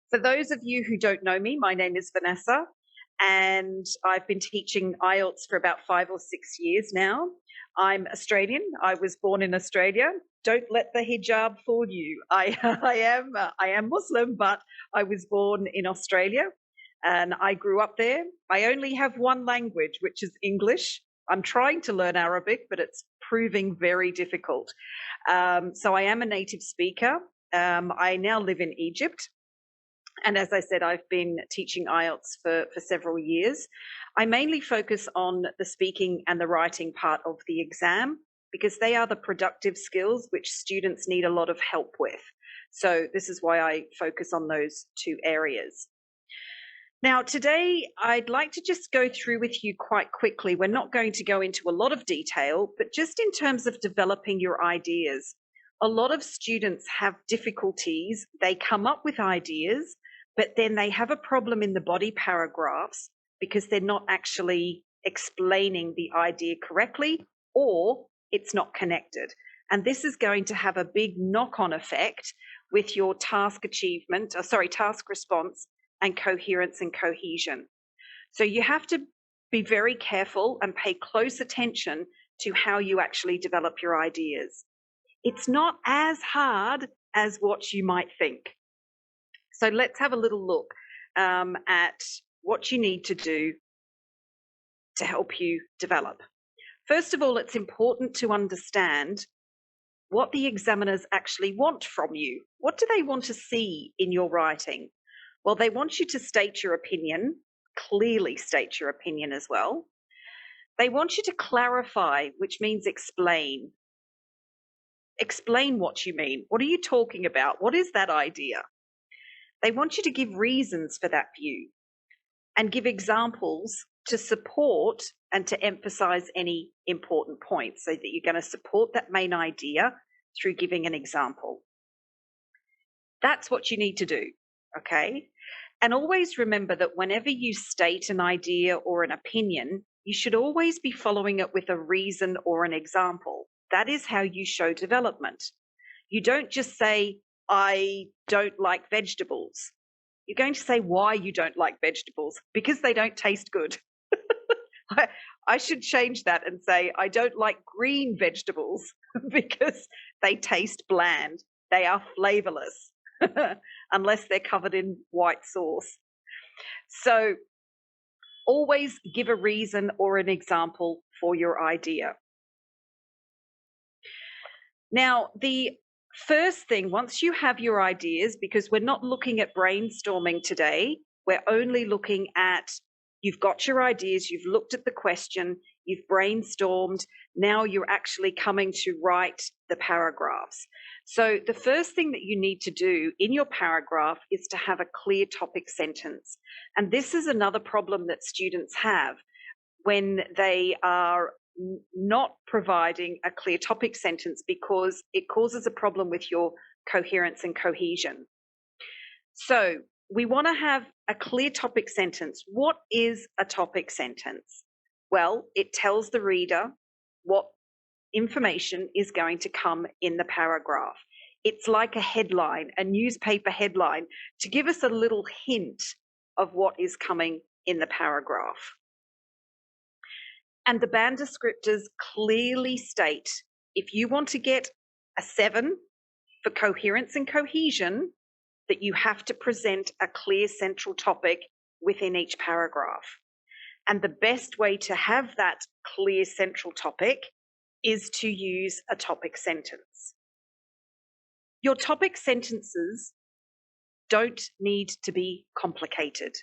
For those of you who don't know me, my name is Vanessa, and I've been teaching IELTS for about 5 or 6 years now. I'm Australian. I was born in Australia. Don't let the hijab fool you. I am Muslim, but I was born in Australia, and I grew up there. I only have one language, which is English. I'm trying to learn Arabic, but it's proving very difficult. So I am a native speaker. I now live in Egypt. And as I said, I've been teaching IELTS for several years. I mainly focus on the speaking and the writing part of the exam because they are the productive skills which students need a lot of help with. So this is why I focus on those two areas. Now, today, I'd like to just go through with you quite quickly. We're not going to go into a lot of detail, but just in terms of developing your ideas. A lot of students have difficulties. They come up with ideas, but then they have a problem in the body paragraphs because they're not actually explaining the idea correctly, or it's not connected. And this is going to have a big knock-on effect with your task response and coherence and cohesion. So you have to be very careful and pay close attention to how you actually develop your ideas. It's not as hard as what you might think. So let's have a little look at what you need to do to help you develop. First of all, it's important to understand what the examiners actually want from you. What do they want to see in your writing? Well, they want you to state your opinion, clearly state your opinion as well. They want you to clarify, which means explain. Explain what you mean. What are you talking about? What is that idea? They want you to give reasons for that view and give examples to support and to emphasize any important points so that you're going to support that main idea through giving an example. That's what you need to do, okay? And always remember that whenever you state an idea or an opinion, you should always be following it with a reason or an example. That is how you show development. You don't just say, I don't like vegetables. You're going to say why you don't like vegetables, because they don't taste good. I should change that and say, I don't like green vegetables because they taste bland. They are flavorless unless they're covered in white sauce. So always give a reason or an example for your idea. Now, the first thing, once you have your ideas, because we're not looking at brainstorming today, we're only looking at, you've got your ideas, you've looked at the question, you've brainstormed, now you're actually coming to write the paragraphs. So the first thing that you need to do in your paragraph is to have a clear topic sentence. And this is another problem that students have when they are not providing a clear topic sentence, because it causes a problem with your coherence and cohesion. So we want to have a clear topic sentence. What is a topic sentence? Well, it tells the reader what information is going to come in the paragraph. It's like a headline, a newspaper headline, to give us a little hint of what is coming in the paragraph. And the band descriptors clearly state, if you want to get a 7 for coherence and cohesion, that you have to present a clear central topic within each paragraph. And the best way to have that clear central topic is to use a topic sentence. Your topic sentences don't need to be complicated.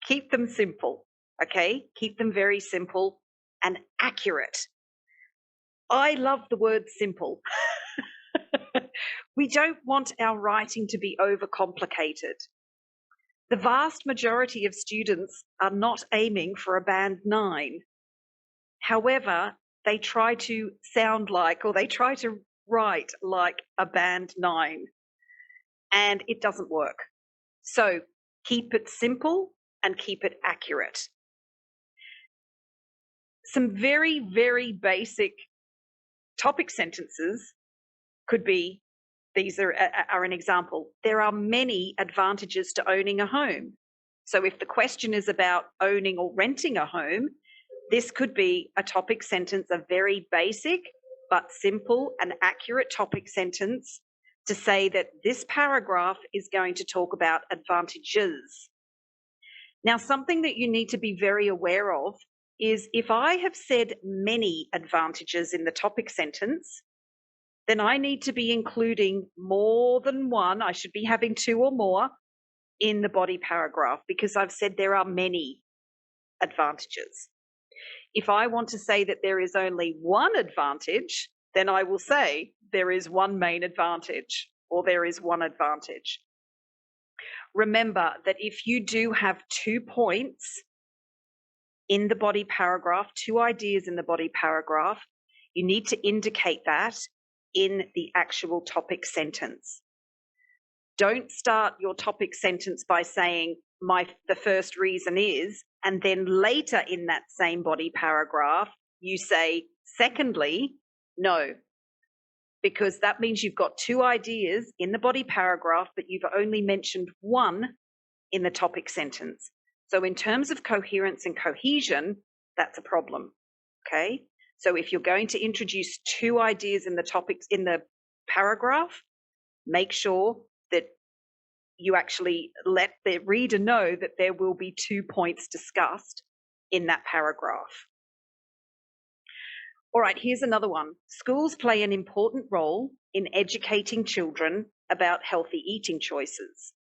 Keep them simple, okay? Keep them very simple and accurate. I love the word simple. We don't want our writing to be overcomplicated. The vast majority of students are not aiming for a band 9. However, they try to sound like, or they try to write like a band 9, and it doesn't work. So keep it simple and keep it accurate. Some very, very basic topic sentences could be, these are an example. There are many advantages to owning a home. So if the question is about owning or renting a home, this could be a topic sentence, a very basic but simple and accurate topic sentence to say that this paragraph is going to talk about advantages. Now, something that you need to be very aware of is if I have said many advantages in the topic sentence, then I need to be including more than one. I should be having two or more in the body paragraph because I've said there are many advantages. If I want to say that there is only one advantage, then I will say there is one main advantage or there is one advantage. Remember that if you do have 2 points in the body paragraph, 2 ideas in the body paragraph, you need to indicate that in the actual topic sentence. Don't start your topic sentence by saying the first reason is, and then later in that same body paragraph, you say, secondly, no, because that means you've got 2 ideas in the body paragraph, but you've only mentioned one in the topic sentence. So in terms of coherence and cohesion, that's a problem, okay? So if you're going to introduce 2 ideas in the topics in the paragraph, make sure that you actually let the reader know that there will be 2 points discussed in that paragraph. All right, here's another one. Schools play an important role in educating children about healthy eating choices.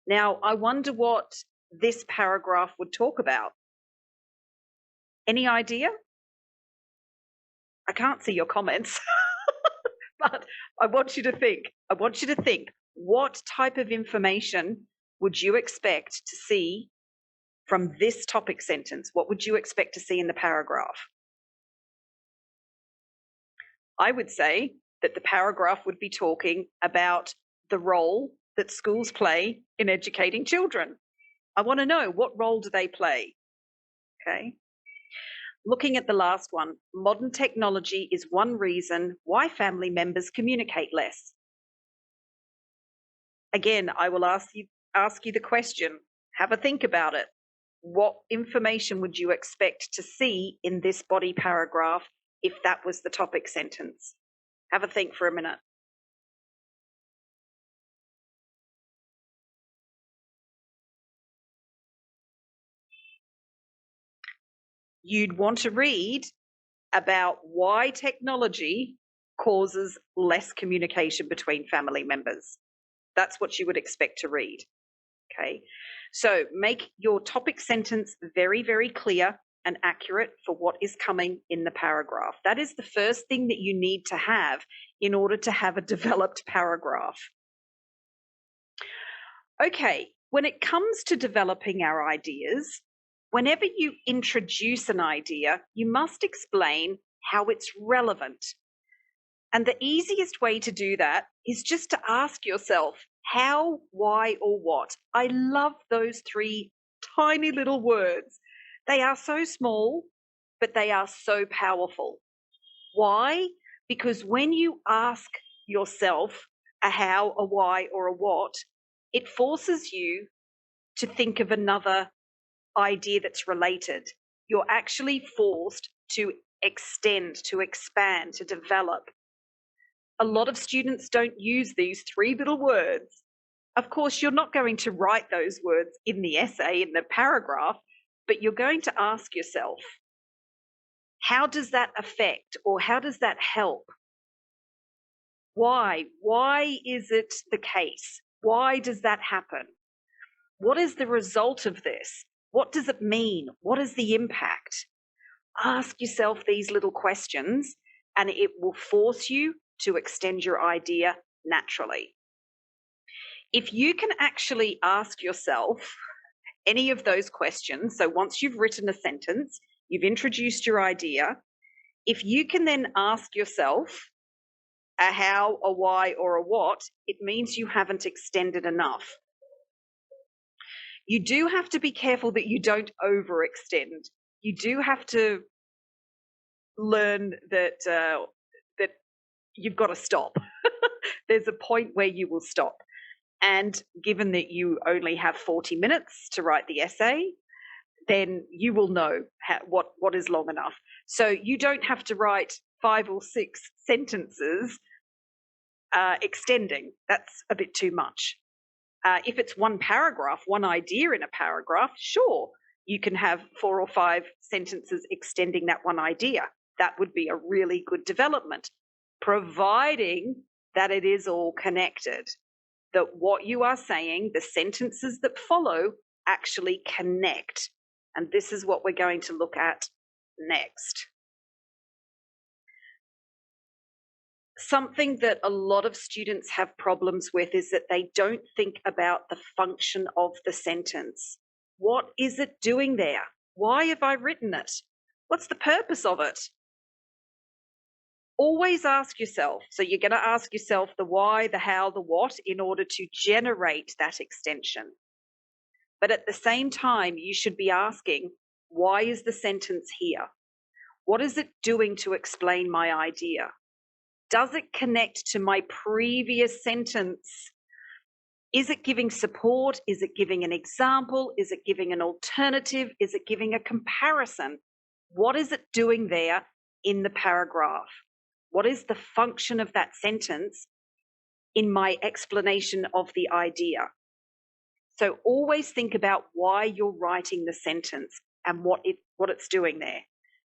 Now, I wonder what this paragraph would talk about. Any idea? I can't see your comments, but I want you to think. What type of information would you expect to see from this topic sentence? What would you expect to see in the paragraph? I would say that the paragraph would be talking about the role that schools play in educating children. I want to know, what role do they play? Okay. Looking at the last one, modern technology is one reason why family members communicate less. Again, I will ask you the question. Have a think about it. What information would you expect to see in this body paragraph if that was the topic sentence? Have a think for a minute. You'd want to read about why technology causes less communication between family members. That's what you would expect to read. Okay, so make your topic sentence very, very clear and accurate for what is coming in the paragraph. That is the first thing that you need to have in order to have a developed paragraph. Okay, when it comes to developing our ideas, whenever you introduce an idea, you must explain how it's relevant. And the easiest way to do that is just to ask yourself, how, why, or what? I love those 3 tiny little words. They are so small, but they are so powerful. Why? Because when you ask yourself a how, a why, or a what, it forces you to think of another idea that's related. You're actually forced to extend, to expand, to develop. A lot of students don't use these 3 little words. Of course, you're not going to write those words in the essay, in the paragraph, but you're going to ask yourself, how does that affect or how does that help? Why? Why is it the case? Why does that happen? What is the result of this? What does it mean? What is the impact? Ask yourself these little questions and it will force you to extend your idea naturally. If you can actually ask yourself any of those questions, so once you've written a sentence, you've introduced your idea, if you can then ask yourself a how, a why, or a what, it means you haven't extended enough. You do have to be careful that you don't overextend. You do have to learn that you've got to stop. There's a point where you will stop. And given that you only have 40 minutes to write the essay, then you will know what is long enough. So you don't have to write 5 or 6 sentences extending. That's a bit too much. If it's one paragraph, one idea in a paragraph, sure, you can have 4 or 5 sentences extending that one idea. That would be a really good development, providing that it is all connected, that what you are saying, the sentences that follow, actually connect. And this is what we're going to look at next. Something that a lot of students have problems with is that they don't think about the function of the sentence. What is it doing there? Why have I written it? What's the purpose of it? Always ask yourself. So you're going to ask yourself the why, the how, the what in order to generate that extension. But at the same time, you should be asking, why is the sentence here? What is it doing to explain my idea? Does it connect to my previous sentence? Is it giving support? Is it giving an example? Is it giving an alternative? Is it giving a comparison? What is it doing there in the paragraph? What is the function of that sentence in my explanation of the idea? So always think about why you're writing the sentence and what it's doing there.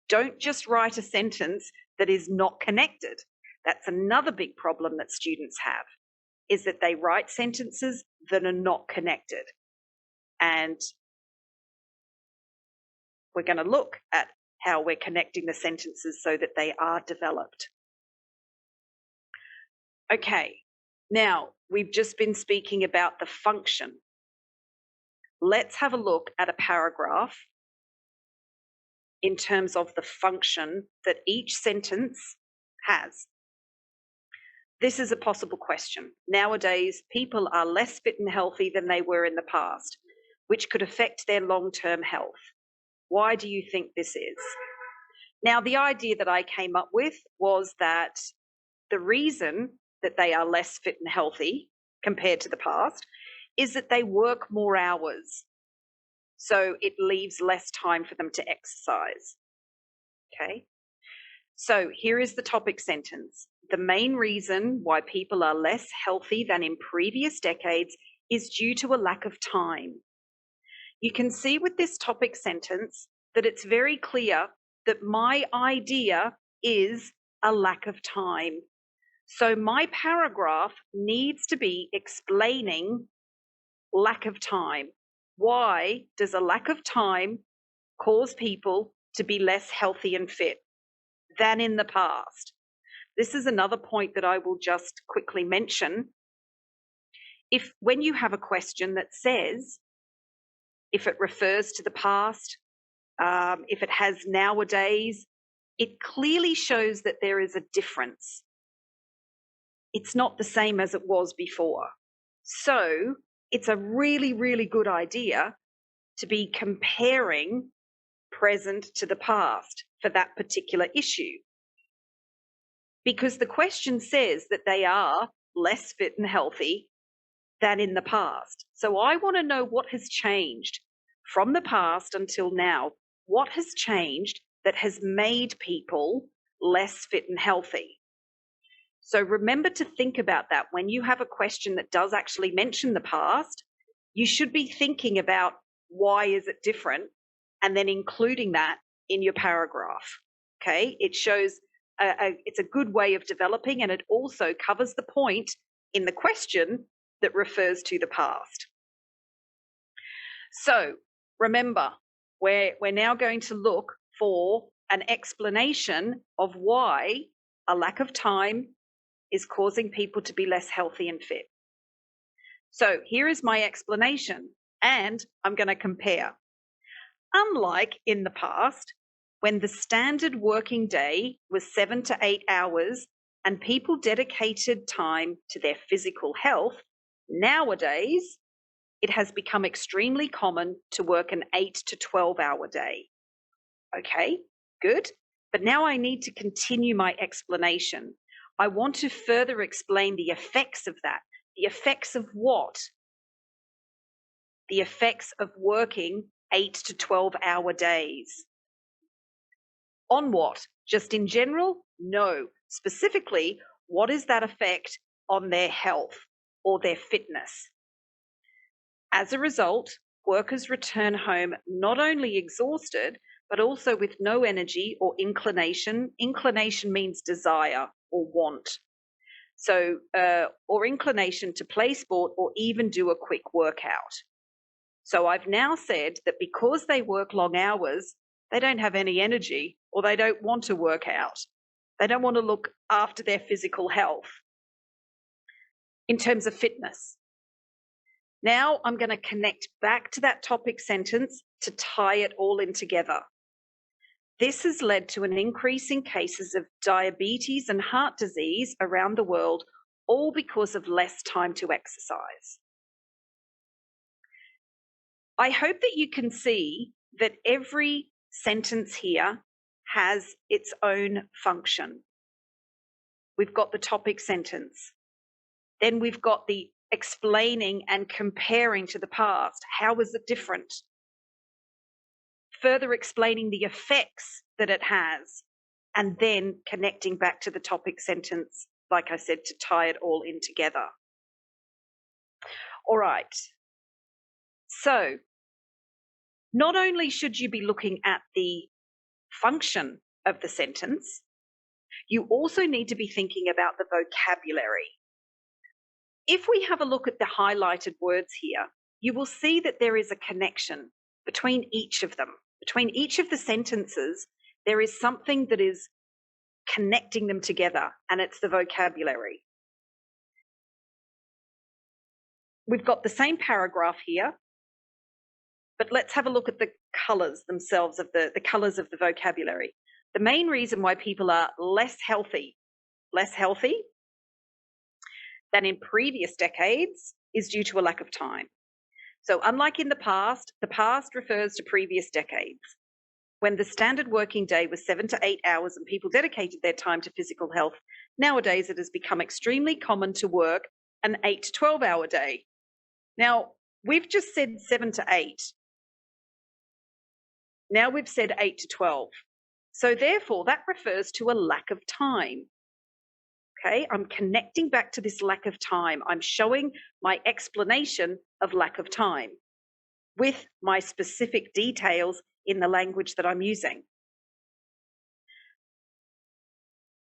Don't just write a sentence that is not connected. That's another big problem that students have, is that they write sentences that are not connected. And we're going to look at how we're connecting the sentences so that they are developed. Okay, now we've just been speaking about the function. Let's have a look at a paragraph in terms of the function that each sentence has. This is a possible question. Nowadays, people are less fit and healthy than they were in the past, which could affect their long-term health. Why do you think this is? Now, the idea that I came up with was that the reason that they are less fit and healthy compared to the past is that they work more hours. So it leaves less time for them to exercise. Okay. So here is the topic sentence. The main reason why people are less healthy than in previous decades is due to a lack of time. You can see with this topic sentence that it's very clear that my idea is a lack of time. So my paragraph needs to be explaining lack of time. Why does a lack of time cause people to be less healthy and fit than in the past? This is another point that I will just quickly mention. When you have a question that says, if it refers to the past, if it has nowadays, it clearly shows that there is a difference. It's not the same as it was before. So it's a really, really good idea to be comparing present to the past for that particular issue. Because the question says that they are less fit and healthy than in the past. So I want to know what has changed from the past until now. What has changed that has made people less fit and healthy? So remember to think about that. When you have a question that does actually mention the past, you should be thinking about why is it different and then including that in your paragraph. Okay, it shows it's a good way of developing, and it also covers the point in the question that refers to the past. So remember, we're now going to look for an explanation of why a lack of time is causing people to be less healthy and fit. So here is my explanation, and I'm going to compare. Unlike in the past, when the standard working day was 7 to 8 hours and people dedicated time to their physical health, nowadays it has become extremely common to work an 8 to 12-hour day. Okay, good. But now I need to continue my explanation. I want to further explain the effects of that. The effects of what? The effects of working 8 to 12-hour days. On what? Just in general? No. Specifically, what is that effect on their health or their fitness? As a result, workers return home not only exhausted, but also with no energy or inclination. Inclination means desire or want. So, or inclination to play sport or even do a quick workout. So I've now said that because they work long hours, they don't have any energy or they don't want to work out. They don't want to look after their physical health in terms of fitness. Now I'm going to connect back to that topic sentence to tie it all in together. This has led to an increase in cases of diabetes and heart disease around the world, all because of less time to exercise. I hope that you can see that every sentence here has its own function. We've got the topic sentence. Then we've got the explaining and comparing to the past. How was it different? Further explaining the effects that it has, and then connecting back to the topic sentence, like I said, to tie it all in together. All right. So, not only should you be looking at the function of the sentence, you also need to be thinking about the vocabulary. If we have a look at the highlighted words here, you will see that there is a connection between each of them. Between each of the sentences, there is something that is connecting them together, and it's the vocabulary. We've got the same paragraph here, but let's have a look at the colours themselves of the colours of the vocabulary. The main reason why people are less healthy than in previous decades is due to a lack of time. So unlike in the past refers to previous decades, when the standard working day was 7 to 8 hours and people dedicated their time to physical health. Nowadays, it has become extremely common to work an 8 to 12-hour day. Now, we've just said 7 to 8. Now we've said 8 to 12. So therefore, that refers to a lack of time. Okay, I'm connecting back to this lack of time. I'm showing my explanation of lack of time with my specific details in the language that I'm using.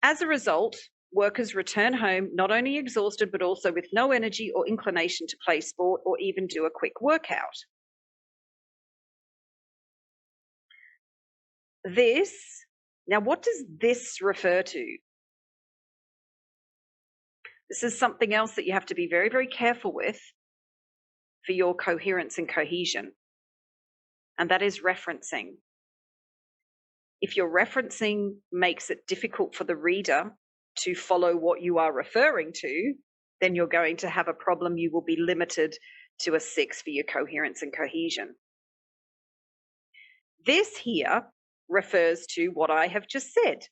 As a result, workers return home not only exhausted, but also with no energy or inclination to play sport or even do a quick workout. Now what does this refer to? This is something else that you have to be very, very careful with for your coherence and cohesion, and that is referencing. If your referencing makes it difficult for the reader to follow what you are referring to, then you're going to have a problem. You will be limited to a 6 for your coherence and cohesion. This here refers to what I have just said,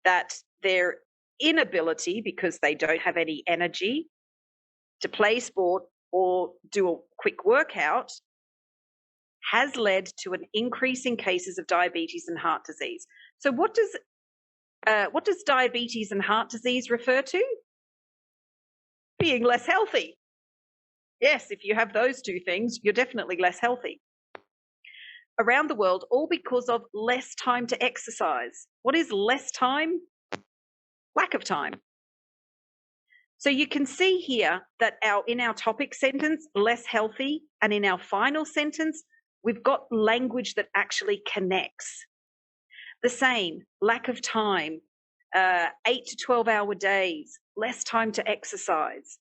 that their inability, because they don't have any energy to play sport or do a quick workout, has led to an increase in cases of diabetes and heart disease. So what does diabetes and heart disease refer to? Being less healthy. Yes, if you have those two things, you're definitely less healthy. Around the world, all because of less time to exercise. What is less time? Lack of time. So you can see here that in our topic sentence, less healthy, and in our final sentence, we've got language that actually connects. The same, lack of time, 8 to 12-hour days, less time to exercise.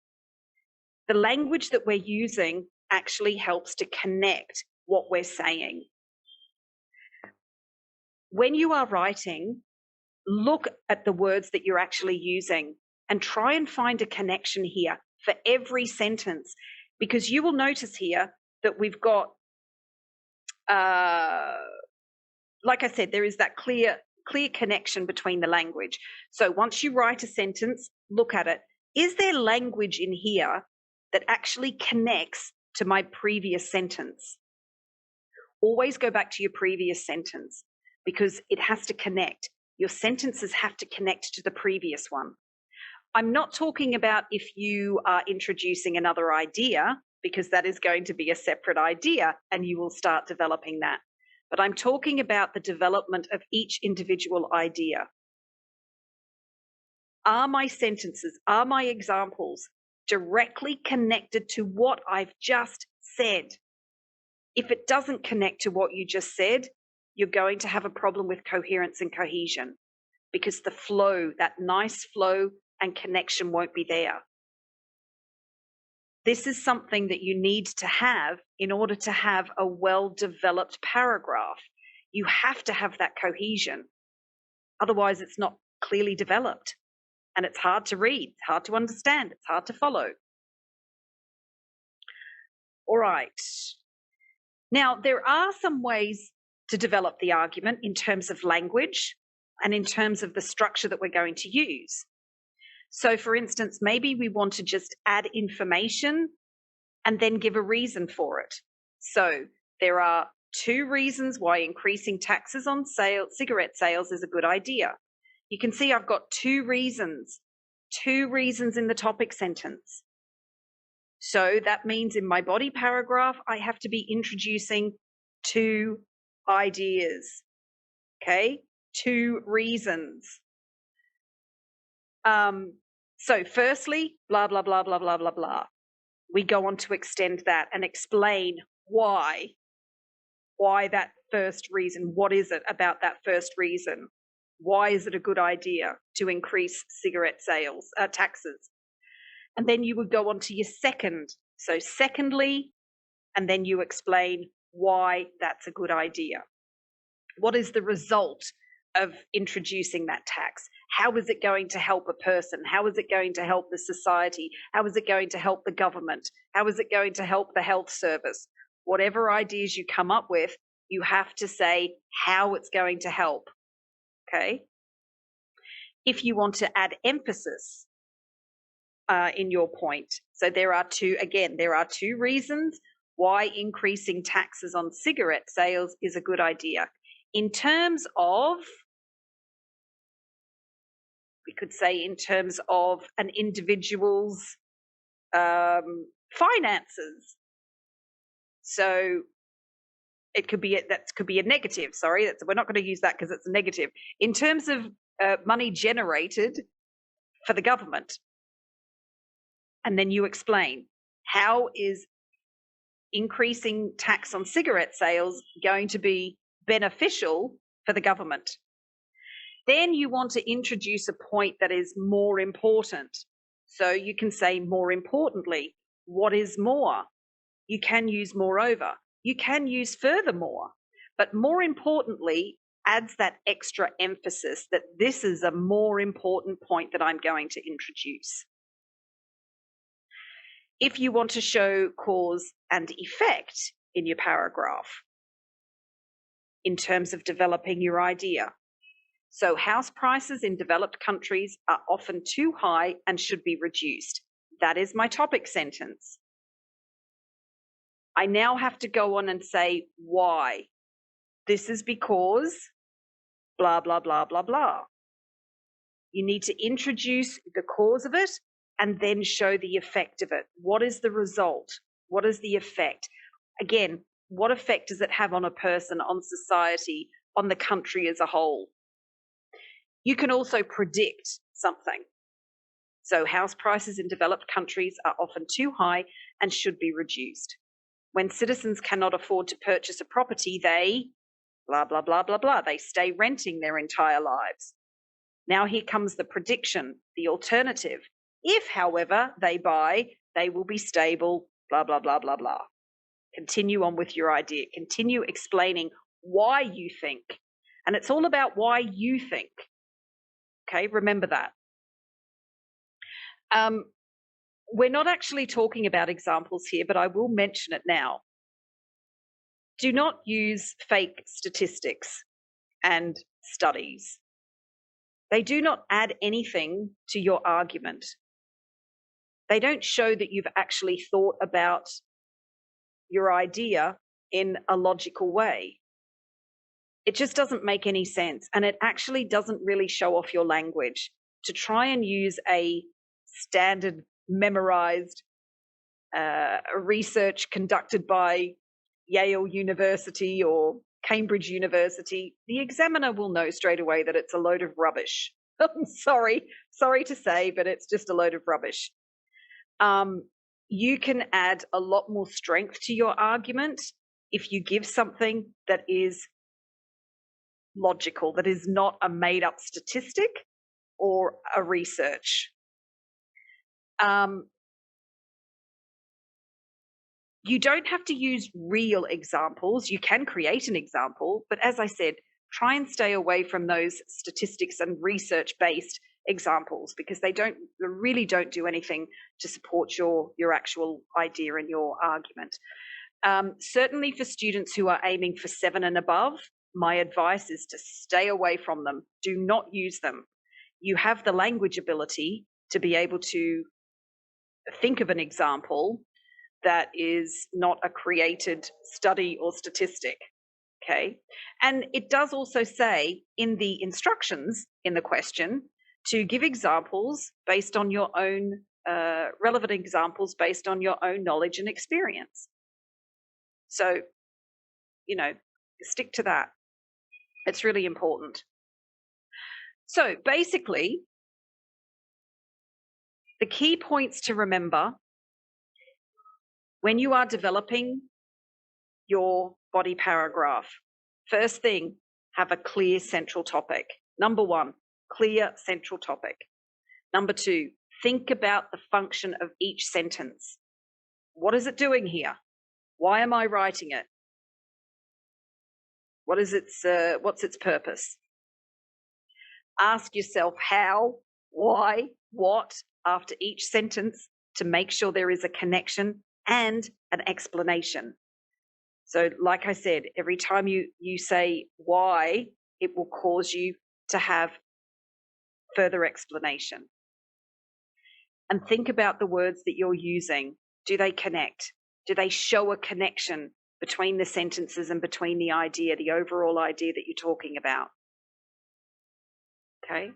The language that we're using actually helps to connect what we're saying. When you are writing, look at the words that you're actually using and try and find a connection here for every sentence, because you will notice here that we've got, like I said, there is that clear clear connection between the language. So once you write a sentence, look at it. Is there language in here that actually connects to my previous sentence? Always go back to your previous sentence because it has to connect. Your sentences have to connect to the previous one. I'm not talking about if you are introducing another idea, because that is going to be a separate idea and you will start developing that. But I'm talking about the development of each individual idea. Are my sentences, are my examples directly connected to what I've just said? If it doesn't connect to what you just said, you're going to have a problem with coherence and cohesion because the flow, that nice flow and connection won't be there. This is something that you need to have in order to have a well-developed paragraph. You have to have that cohesion. Otherwise, it's not clearly developed and it's hard to read, it's hard to understand, it's hard to follow. All right. Now, there are some ways to develop the argument in terms of language and in terms of the structure that we're going to use. So, for instance, maybe we want to just add information and then give a reason for it. So, there are 2 reasons why increasing taxes on cigarette sales is a good idea. You can see I've got 2 reasons in the topic sentence. So that means in my body paragraph, I have to be introducing 2 ideas, okay? 2 reasons. So firstly, blah, blah, blah, blah, blah, blah, blah. We go on to extend that and explain why that first reason. What is it about that first reason? Why is it a good idea to increase cigarette sales, taxes? And then you would go on to your second. So secondly, and then you explain why that's a good idea. What is the result of introducing that tax? How is it going to help a person? How is it going to help the society? How is it going to help the government? How is it going to help the health service? Whatever ideas you come up with, you have to say how it's going to help, okay? If you want to add emphasis in your point, so there are 2 reasons why increasing taxes on cigarette sales is a good idea. In terms of, we could say in terms of an individual's finances. So it could be a negative. Sorry, we're not going to use that because it's a negative. In terms of money generated for the government, and then you explain how is increasing tax on cigarette sales going to be beneficial for the government. Then you want to introduce a point that is more important. So you can say more importantly. What is more? You can use moreover. You can use furthermore. But more importantly adds that extra emphasis that this is a more important point that I'm going to introduce. If you want to show cause and effect in your paragraph in terms of developing your idea. So house prices in developed countries are often too high and should be reduced. That is my topic sentence. I now have to go on and say why. This is because blah, blah, blah, blah, blah. You need to introduce the cause of it and then show the effect of it. What is the result? What is the effect? Again, what effect does it have on a person, on society, on the country as a whole? You can also predict something. So house prices in developed countries are often too high and should be reduced. When citizens cannot afford to purchase a property, they blah, blah, blah, blah, blah. They stay renting their entire lives. Now here comes the prediction, the alternative. If, however, they buy, they will be stable, blah, blah, blah, blah, blah. Continue on with your idea. Continue explaining why you think. And it's all about why you think. Okay, remember that. We're not actually talking about examples here, but I will mention it now. Do not use fake statistics and studies. They do not add anything to your argument. They don't show that you've actually thought about your idea in a logical way. It just doesn't make any sense. And it actually doesn't really show off your language. To try and use a standard memorized research conducted by Yale University or Cambridge University, the examiner will know straight away that it's a load of rubbish. I'm sorry to say, but it's just a load of rubbish. You can add a lot more strength to your argument if you give something that is logical, that is not a made-up statistic or a research. You don't have to use real examples. You can create an example, but as I said, try and stay away from those statistics and research-based examples because they really don't do anything to support your actual idea and your argument. Certainly for students who are aiming for 7 and above, my advice is to stay away from them. Do not use them. You have the language ability to be able to think of an example that is not a created study or statistic, okay? And it does also say in the instructions in the question to give examples based on your own, relevant examples based on your own knowledge and experience. So, stick to that. It's really important. So basically, the key points to remember when you are developing your body paragraph, first thing, have a clear central topic. Number 1, clear central topic. Number 2, think about the function of each sentence. What is it doing here? Why am I writing it? What's its purpose? Ask yourself how, why, what after each sentence to make sure there is a connection and an explanation. So like I said, every time you say why, it will cause you to have further explanation. And think about the words that you're using. Do they connect? Do they show a connection between the sentences and between the idea, the overall idea that you're talking about? Okay.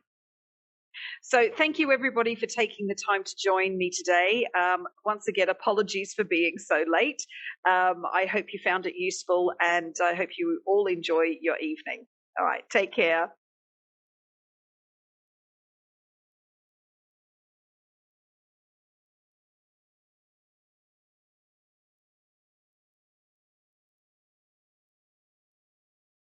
So thank you everybody for taking the time to join me today. Once again, apologies for being so late. I hope you found it useful and I hope you all enjoy your evening. All right, take care.